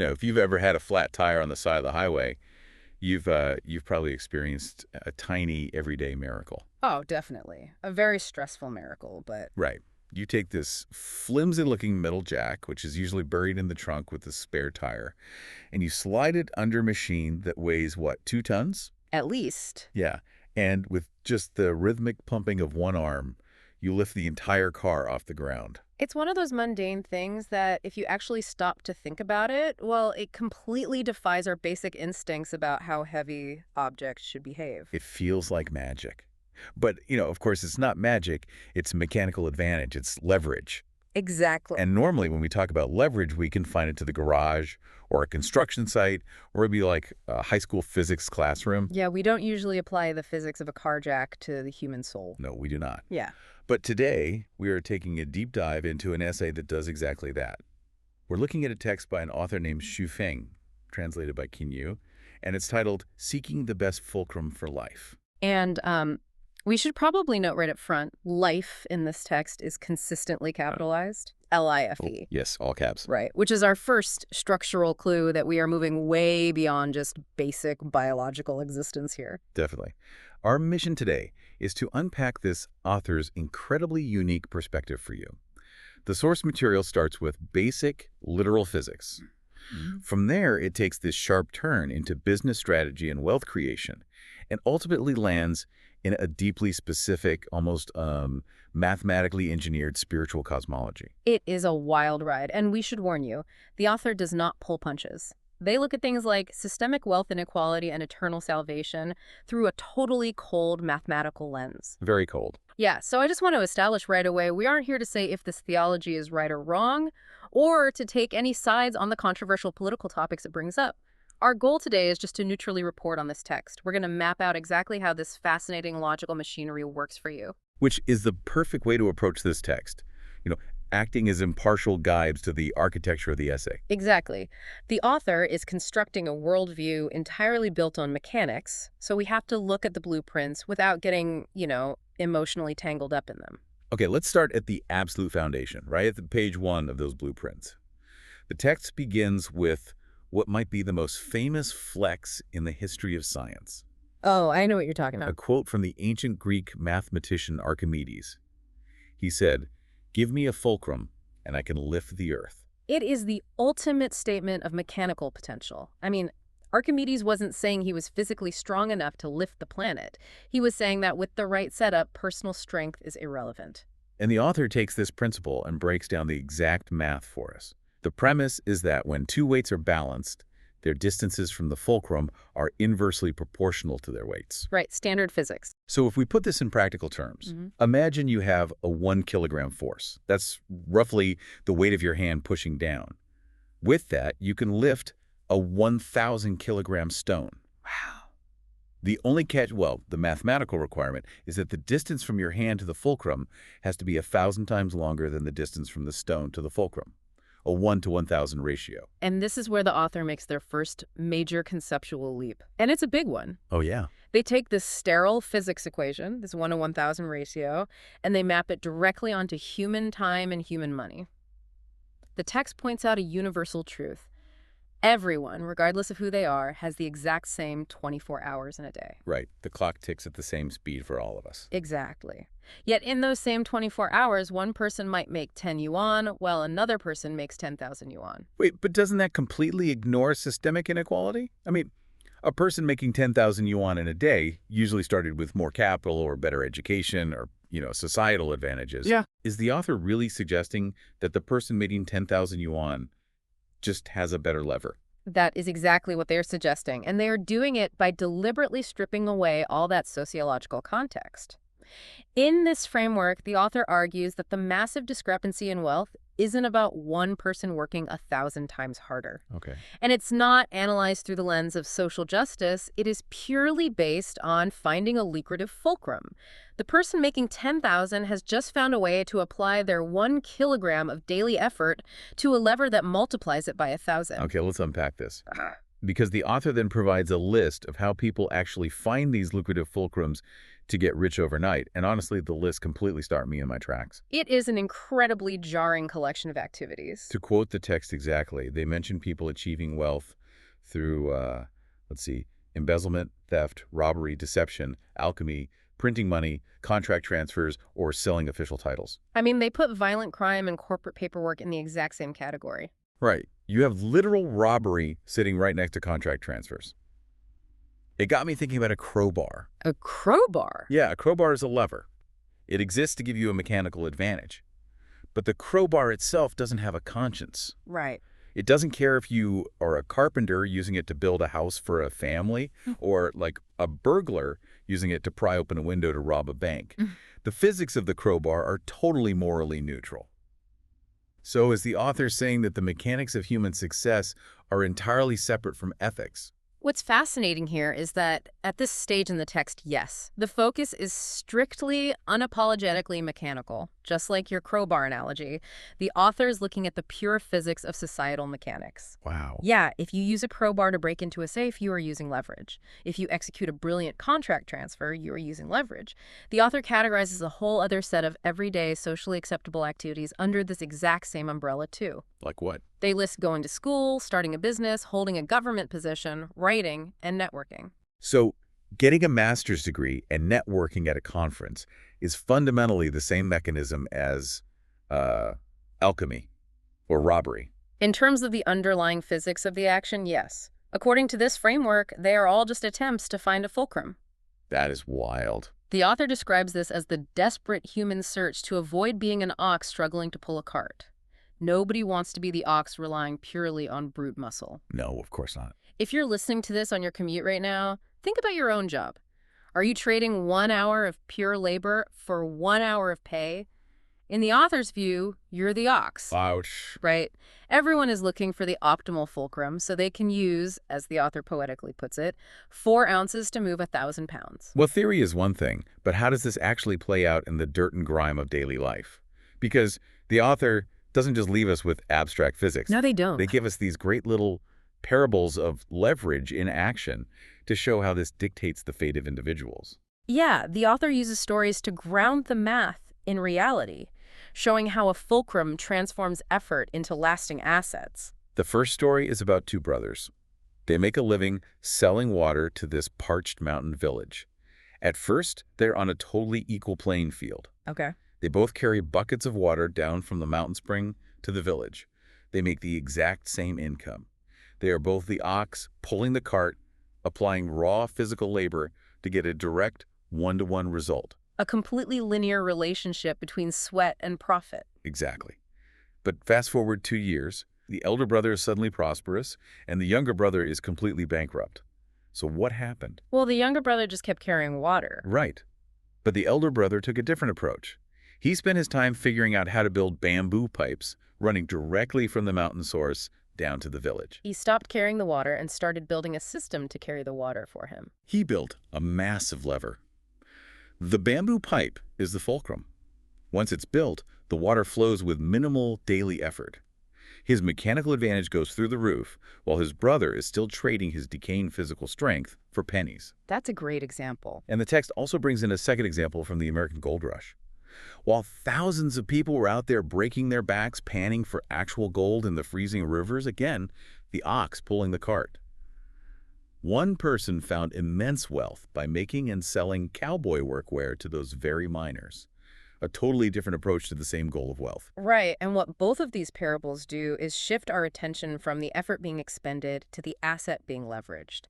If you've ever had a flat tire on the side of the highway, you've probably experienced a tiny everyday miracle. Oh, definitely. A very stressful miracle, but Right. You take this flimsy-looking metal jack, which is usually buried in the trunk with the spare tire, and you slide it under a machine that weighs, what, 2 tons? at least. Yeah. And with just the rhythmic pumping of one arm, you lift the entire car off the ground. It's one of those mundane things that if you actually stop to think about it, well, it completely defies our basic instincts about how heavy objects should behave. It feels like magic. But, of course, it's not magic. It's mechanical advantage. It's leverage. Exactly. And normally when we talk about leverage, we confine it to the garage or a construction site, or it'd be like a high school physics classroom. Yeah, we don't usually apply the physics of a car jack to the human soul. No, we do not. Yeah. But today, we are taking a deep dive into an essay that does exactly that. We're looking at a text by an author named Xu Feng, translated by Qin, and it's titled Seeking the Best Fulcrum for Life. And we should probably note right up front, life in this text is consistently capitalized, L-I-F-E. Yes, all caps. Right, which is our first structural clue that we are moving way beyond just basic biological existence here. Definitely. Our mission today is to unpack this author's incredibly unique perspective for you. The source material starts with basic, literal physics. From there, it takes this sharp turn into business strategy and wealth creation, and ultimately lands in a deeply specific, almost mathematically engineered spiritual cosmology. It is a wild ride, and we should warn you, the author does not pull punches. They look at things like systemic wealth inequality and eternal salvation through a totally cold mathematical lens. Very cold. Yeah, so I just want to establish right away, we aren't here to say if this theology is right or wrong, or to take any sides on the controversial political topics it brings up. Our goal today is just to neutrally report on this text. We're going to map out exactly how this fascinating logical machinery works for you. Which is the perfect way to approach this text, acting as impartial guides to the architecture of the essay. Exactly. The author is constructing a worldview entirely built on mechanics, so we have to look at the blueprints without getting, emotionally tangled up in them. Okay, let's start at the absolute foundation, right at the page 1 of those blueprints. The text begins with what might be the most famous flex in the history of science. Oh, I know what you're talking A about. quote from the ancient Greek mathematician Archimedes. He said, "Give me a fulcrum, and I can lift the earth." It is the ultimate statement of mechanical potential. I mean, Archimedes wasn't saying he was physically strong enough to lift the planet. He was saying that with the right setup, personal strength is irrelevant. And the author takes this principle and breaks down the exact math for us. The premise is that when two weights are balanced, their distances from the fulcrum are inversely proportional to their weights. Right, standard physics. So if we put this in practical terms, imagine you have a 1 kilogram force. That's roughly the weight of your hand pushing down. With that, you can lift a 1,000 kilogram stone. Wow. The only catch, the mathematical requirement is that the distance from your hand to the fulcrum has to be 1,000 times longer than the distance from the stone to the fulcrum. A 1 to 1,000 ratio. And this is where the author makes their first major conceptual leap. And it's a big one. Oh, yeah. They take this sterile physics equation, this 1 to 1,000 ratio, and they map it directly onto human time and human money. The text points out a universal truth. Everyone, regardless of who they are, has the exact same 24 hours in a day. Right. The clock ticks at the same speed for all of us. Exactly. Yet in those same 24 hours, one person might make 10 yuan, while another person makes 10,000 yuan. Wait, but doesn't that completely ignore systemic inequality? I mean, a person making 10,000 yuan in a day usually started with more capital or better education or, societal advantages. Yeah. Is the author really suggesting that the person making 10,000 yuan just has a better lever? That is exactly what they're suggesting, and they are doing it by deliberately stripping away all that sociological context. In this framework, the author argues that the massive discrepancy in wealth isn't about one person working 1,000 times harder. Okay. And it's not analyzed through the lens of social justice. It is purely based on finding a lucrative fulcrum. The person making 10,000 has just found a way to apply their 1 kilogram of daily effort to a lever that multiplies it by 1,000. Okay, let's unpack this. Because the author then provides a list of how people actually find these lucrative fulcrums to get rich overnight. And honestly, the list completely stopped me in my tracks. It is an incredibly jarring collection of activities. To quote the text exactly, they mention people achieving wealth through, embezzlement, theft, robbery, deception, alchemy, printing money, contract transfers, or selling official titles. I mean, they put violent crime and corporate paperwork in the exact same category. Right. You have literal robbery sitting right next to contract transfers. It got me thinking about a crowbar. A crowbar? Yeah, a crowbar is a lever. It exists to give you a mechanical advantage. But the crowbar itself doesn't have a conscience. Right. It doesn't care if you are a carpenter using it to build a house for a family or like a burglar using it to pry open a window to rob a bank. The physics of the crowbar are totally morally neutral. So is the author saying that the mechanics of human success are entirely separate from ethics? What's fascinating here is that at this stage in the text, yes, the focus is strictly, unapologetically mechanical. Just like your crowbar analogy, the author is looking at the pure physics of societal mechanics. Wow. Yeah, if you use a crowbar to break into a safe, you are using leverage. If you execute a brilliant contract transfer, you are using leverage. The author categorizes a whole other set of everyday socially acceptable activities under this exact same umbrella too. Like what? They list going to school, starting a business, holding a government position, writing, and networking. So getting a master's degree and networking at a conference is fundamentally the same mechanism as alchemy or robbery. In terms of the underlying physics of the action, yes. According to this framework, they are all just attempts to find a fulcrum. That is wild. The author describes this as the desperate human search to avoid being an ox struggling to pull a cart. Nobody wants to be the ox relying purely on brute muscle. No, of course not. If you're listening to this on your commute right now, think about your own job. Are you trading 1 hour of pure labor for 1 hour of pay? In the author's view, you're the ox. Ouch. Right? Everyone is looking for the optimal fulcrum so they can use, as the author poetically puts it, 4 ounces to move 1,000 pounds. Well, theory is one thing, but how does this actually play out in the dirt and grime of daily life? Because the author doesn't just leave us with abstract physics. No, they don't. They give us these great little parables of leverage in action to show how this dictates the fate of individuals. Yeah, the author uses stories to ground the math in reality, showing how a fulcrum transforms effort into lasting assets. The first story is about 2 brothers. They make a living selling water to this parched mountain village. At first, they're on a totally equal playing field. Okay. They both carry buckets of water down from the mountain spring to the village. They make the exact same income. They are both the ox pulling the cart, applying raw physical labor to get a direct one-to-one result. A completely linear relationship between sweat and profit. Exactly. But fast forward 2 years, the elder brother is suddenly prosperous, and the younger brother is completely bankrupt. So what happened? Well, the younger brother just kept carrying water. Right. But the elder brother took a different approach. He spent his time figuring out how to build bamboo pipes running directly from the mountain source down to the village. He stopped carrying the water and started building a system to carry the water for him. He built a massive lever. The bamboo pipe is the fulcrum. Once it's built, the water flows with minimal daily effort. His mechanical advantage goes through the roof, while his brother is still trading his decaying physical strength for pennies. That's a great example. And the text also brings in a second example from the American Gold Rush. While thousands of people were out there breaking their backs, panning for actual gold in the freezing rivers, again, the ox pulling the cart. One person found immense wealth by making and selling cowboy workwear to those very miners. A totally different approach to the same goal of wealth. Right, and what both of these parables do is shift our attention from the effort being expended to the asset being leveraged.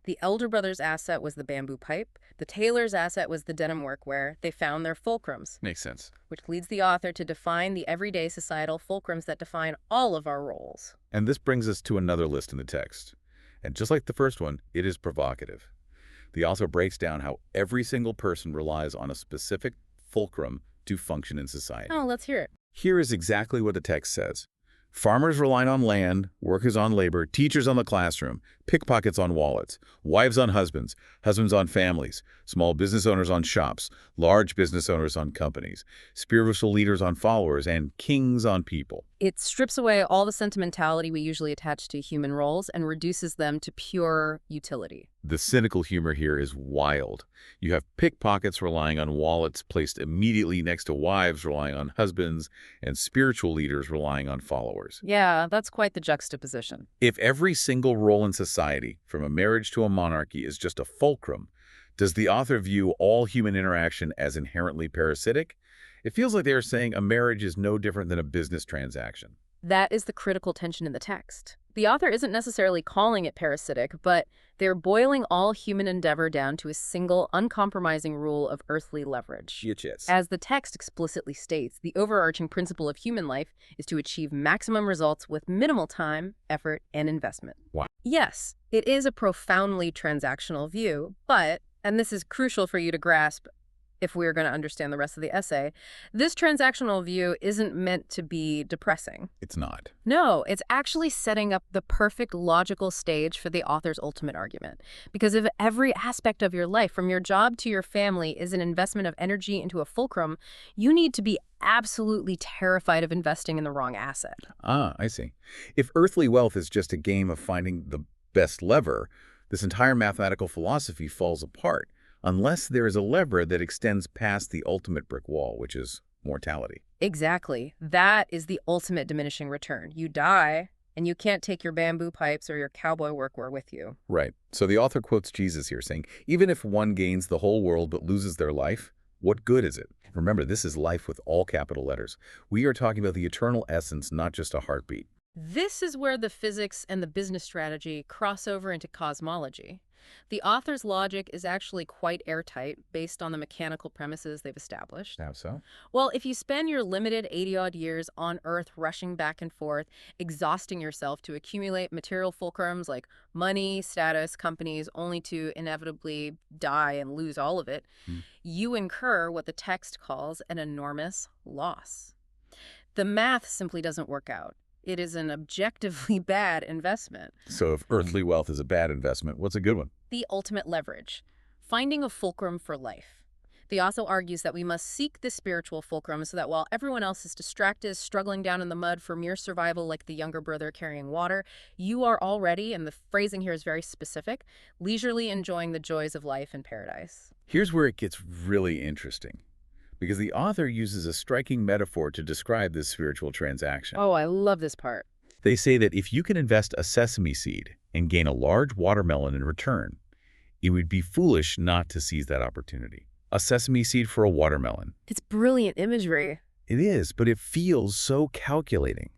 The elder brother's asset was the bamboo pipe. The tailor's asset was the denim workwear. They found their fulcrums. Makes sense. Which leads the author to define the everyday societal fulcrums that define all of our roles. And this brings us to another list in the text. And just like the first one, it is provocative. The author breaks down how every single person relies on a specific fulcrum to function in society. Oh, let's hear it. Here is exactly what the text says. Farmers rely on land, workers on labor, teachers on the classroom. Pickpockets on wallets, wives on husbands, husbands on families, small business owners on shops, large business owners on companies, spiritual leaders on followers, and kings on people. It strips away all the sentimentality we usually attach to human roles and reduces them to pure utility. The cynical humor here is wild. You have pickpockets relying on wallets placed immediately next to wives relying on husbands, and spiritual leaders relying on followers. Yeah, that's quite the juxtaposition. If every single role in society, from a marriage to a monarchy, is just a fulcrum, does the author view all human interaction as inherently parasitic? It feels like they are saying a marriage is no different than a business transaction. That is the critical tension in the text. The author isn't necessarily calling it parasitic, but they're boiling all human endeavor down to a single, uncompromising rule of earthly leverage. Yes. As the text explicitly states, the overarching principle of human life is to achieve maximum results with minimal time, effort, and investment. Wow. Yes, it is a profoundly transactional view, but, and this is crucial for you to grasp if we're going to understand the rest of the essay, this transactional view isn't meant to be depressing. It's not. No, it's actually setting up the perfect logical stage for the author's ultimate argument. Because if every aspect of your life, from your job to your family, is an investment of energy into a fulcrum, you need to be absolutely terrified of investing in the wrong asset. Ah, I see. If earthly wealth is just a game of finding the best lever, this entire mathematical philosophy falls apart, unless there is a lever that extends past the ultimate brick wall, which is mortality. Exactly. That is the ultimate diminishing return. You die, and you can't take your bamboo pipes or your cowboy workwear with you. Right. So the author quotes Jesus here saying, even if one gains the whole world but loses their life, what good is it? Remember, this is life with all capital letters. We are talking about the eternal essence, not just a heartbeat. This is where the physics and the business strategy cross over into cosmology. The author's logic is actually quite airtight based on the mechanical premises they've established. How so? Well, if you spend your limited 80-odd years on Earth rushing back and forth, exhausting yourself to accumulate material fulcrums like money, status, companies, only to inevitably die and lose all of it, you incur what the text calls an enormous loss. The math simply doesn't work out. It is an objectively bad investment. So if earthly wealth is a bad investment, what's a good one? The ultimate leverage, finding a fulcrum for life. The author argues that we must seek this spiritual fulcrum so that while everyone else is distracted, struggling down in the mud for mere survival like the younger brother carrying water, you are already, and the phrasing here is very specific, leisurely enjoying the joys of life in paradise. Here's where it gets really interesting, because the author uses a striking metaphor to describe this spiritual transaction. Oh, I love this part. They say that if you can invest a sesame seed and gain a large watermelon in return, it would be foolish not to seize that opportunity. A sesame seed for a watermelon. It's brilliant imagery. It is, but it feels so calculating.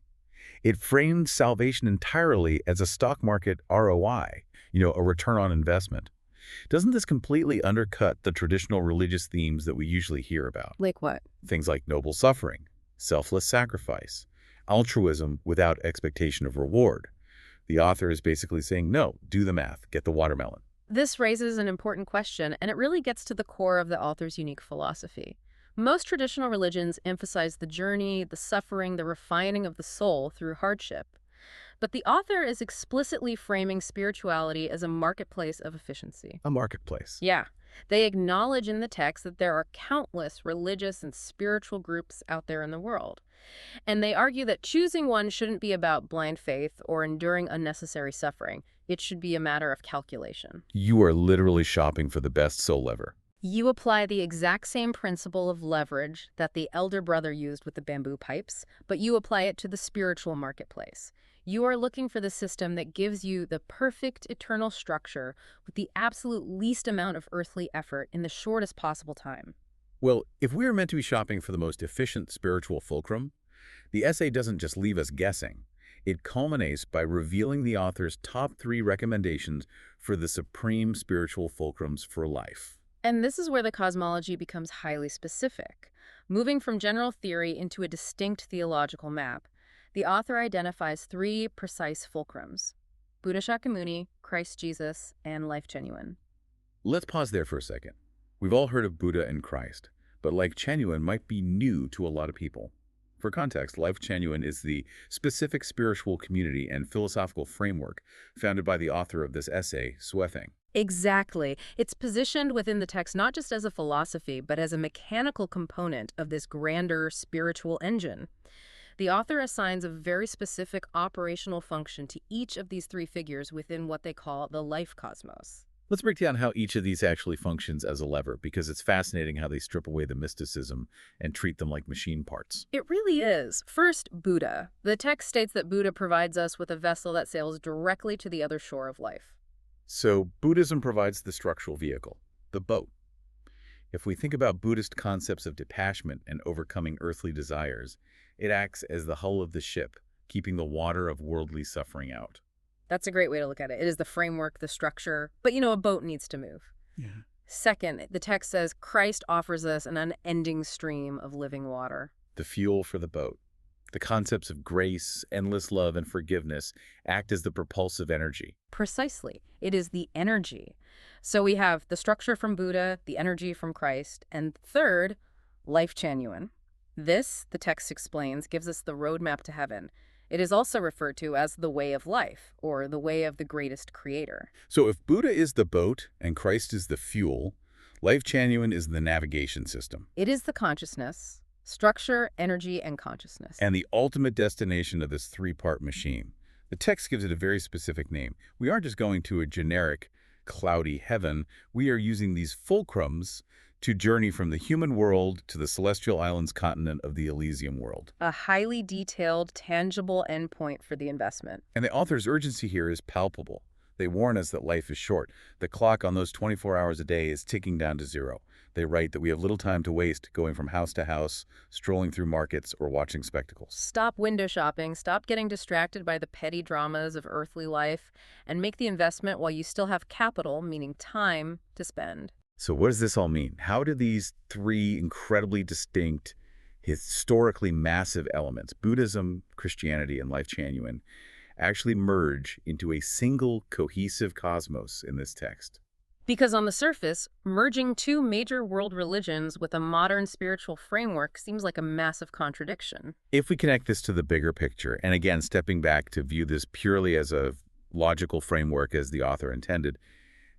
It framed salvation entirely as a stock market ROI, a return on investment. Doesn't this completely undercut the traditional religious themes that we usually hear about? Like what? Things like noble suffering, selfless sacrifice, altruism without expectation of reward. The author is basically saying, no, do the math, get the watermelon. This raises an important question, and it really gets to the core of the author's unique philosophy. Most traditional religions emphasize the journey, the suffering, the refining of the soul through hardship. But the author is explicitly framing spirituality as a marketplace of efficiency. A marketplace. Yeah. They acknowledge in the text that there are countless religious and spiritual groups out there in the world. And they argue that choosing one shouldn't be about blind faith or enduring unnecessary suffering. It should be a matter of calculation. You are literally shopping for the best soul lever. You apply the exact same principle of leverage that the elder brother used with the bamboo pipes, but you apply it to the spiritual marketplace. You are looking for the system that gives you the perfect eternal structure with the absolute least amount of earthly effort in the shortest possible time. Well, if we are meant to be shopping for the most efficient spiritual fulcrum, the essay doesn't just leave us guessing. It culminates by revealing the author's top 3 recommendations for the supreme spiritual fulcrums for life. And this is where the cosmology becomes highly specific. Moving from general theory into a distinct theological map, the author identifies 3 precise fulcrums: Buddha Shakyamuni, Christ Jesus, and Lifechanyuan. Let's pause there for a second. We've all heard of Buddha and Christ, but Lifechanyuan might be new to a lot of people. For context, Lifechanyuan is the specific spiritual community and philosophical framework founded by the author of this essay, Swething. Exactly. It's positioned within the text not just as a philosophy, but as a mechanical component of this grander spiritual engine. The author assigns a very specific operational function to each of these three figures within what they call the life cosmos. Let's break down how each of these actually functions as a lever, because it's fascinating how they strip away the mysticism and treat them like machine parts. It really is. First, Buddha. The text states that Buddha provides us with a vessel that sails directly to the other shore of life. So Buddhism provides the structural vehicle, the boat. If we think about Buddhist concepts of detachment and overcoming earthly desires, it acts as the hull of the ship, keeping the water of worldly suffering out. That's a great way to look at it. It is the framework, the structure, but a boat needs to move. Yeah. Second, the text says Christ offers us an unending stream of living water. The fuel for the boat. The concepts of grace, endless love, and forgiveness act as the propulsive energy. Precisely. It is the energy. So we have the structure from Buddha, the energy from Christ, and third, Lifechanyuan. This, the text explains, gives us the roadmap to heaven. It is also referred to as the way of life, or the way of the greatest creator. So if Buddha is the boat and Christ is the fuel, Lifechanyuan is the navigation system. It is the consciousness, structure, energy, and consciousness. And the ultimate destination of this three-part machine. The text gives it a very specific name. We aren't just going to a generic, cloudy heaven. We are using these fulcrums to journey from the human world to the celestial islands continent of the Elysium world. A highly detailed, tangible endpoint for the investment. And the author's urgency here is palpable. They warn us that life is short. The clock on those 24 hours a day is ticking down to zero. They write that we have little time to waste going from house to house, strolling through markets, or watching spectacles. Stop window shopping, stop getting distracted by the petty dramas of earthly life, and make the investment while you still have capital, meaning time, to spend. So what does this all mean? How do these three incredibly distinct, historically massive elements, Buddhism, Christianity, and Lifechanyuan, actually merge into a single cohesive cosmos in this text? Because on the surface, merging two major world religions with a modern spiritual framework seems like a massive contradiction. If we connect this to the bigger picture, and again, stepping back to view this purely as a logical framework as the author intended,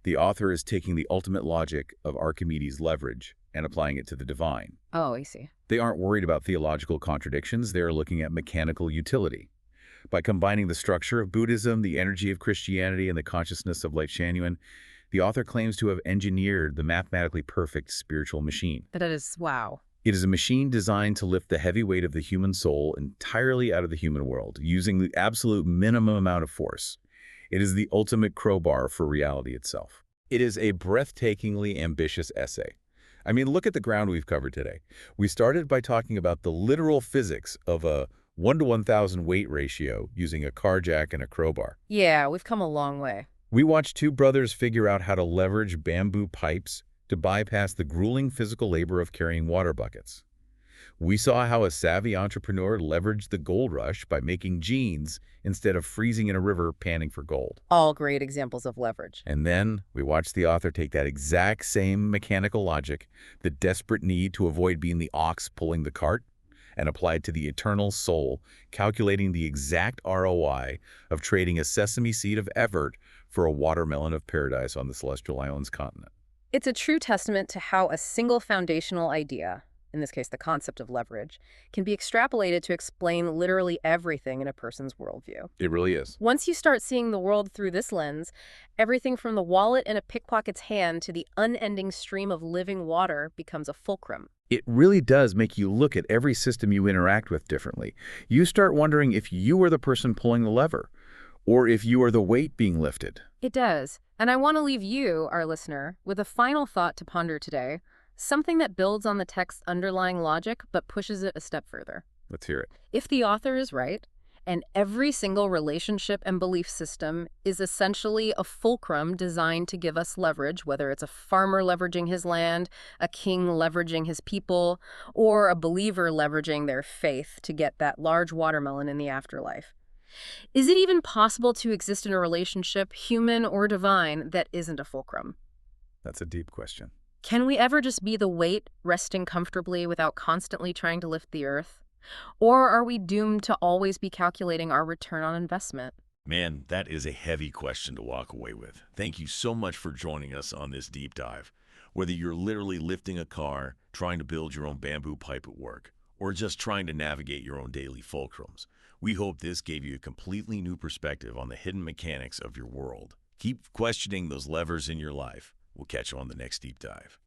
the author is taking the ultimate logic of Archimedes' leverage and applying it to the divine. Oh, I see. They aren't worried about theological contradictions. They are looking at mechanical utility. By combining the structure of Buddhism, the energy of Christianity, and the consciousness of Lifechanyuan, the author claims to have engineered the mathematically perfect spiritual machine. That is, wow. It is a machine designed to lift the heavy weight of the human soul entirely out of the human world, using the absolute minimum amount of force. It is the ultimate crowbar for reality itself. It is a breathtakingly ambitious essay. I mean, look at the ground we've covered today. We started by talking about the literal physics of a 1 to 1,000 weight ratio using a car jack and a crowbar. Yeah, we've come a long way. We watched two brothers figure out how to leverage bamboo pipes to bypass the grueling physical labor of carrying water buckets. We saw how a savvy entrepreneur leveraged the gold rush by making jeans instead of freezing in a river panning for gold. All great examples of leverage. And then we watched the author take that exact same mechanical logic, the desperate need to avoid being the ox pulling the cart, and apply it to the eternal soul, calculating the exact ROI of trading a sesame seed of effort for a watermelon of paradise on the celestial islands continent. It's a true testament to how a single foundational idea, in this case the concept of leverage, can be extrapolated to explain literally everything in a person's worldview. It really is. Once you start seeing the world through this lens, everything from the wallet in a pickpocket's hand to the unending stream of living water becomes a fulcrum. It really does make you look at every system you interact with differently. You start wondering if you are the person pulling the lever, or if you are the weight being lifted. It does. And I want to leave you, our listener, with a final thought to ponder today, something that builds on the text's underlying logic but pushes it a step further. Let's hear it. If the author is right, and every single relationship and belief system is essentially a fulcrum designed to give us leverage, whether it's a farmer leveraging his land, a king leveraging his people, or a believer leveraging their faith to get that large watermelon in the afterlife. Is it even possible to exist in a relationship, human or divine, that isn't a fulcrum? That's a deep question. Can we ever just be the weight, resting comfortably without constantly trying to lift the earth? Or are we doomed to always be calculating our return on investment? Man, that is a heavy question to walk away with. Thank you so much for joining us on this deep dive. Whether you're literally lifting a car, trying to build your own bamboo pipe at work, or just trying to navigate your own daily fulcrums, we hope this gave you a completely new perspective on the hidden mechanics of your world. Keep questioning those levers in your life. We'll catch you on the next deep dive.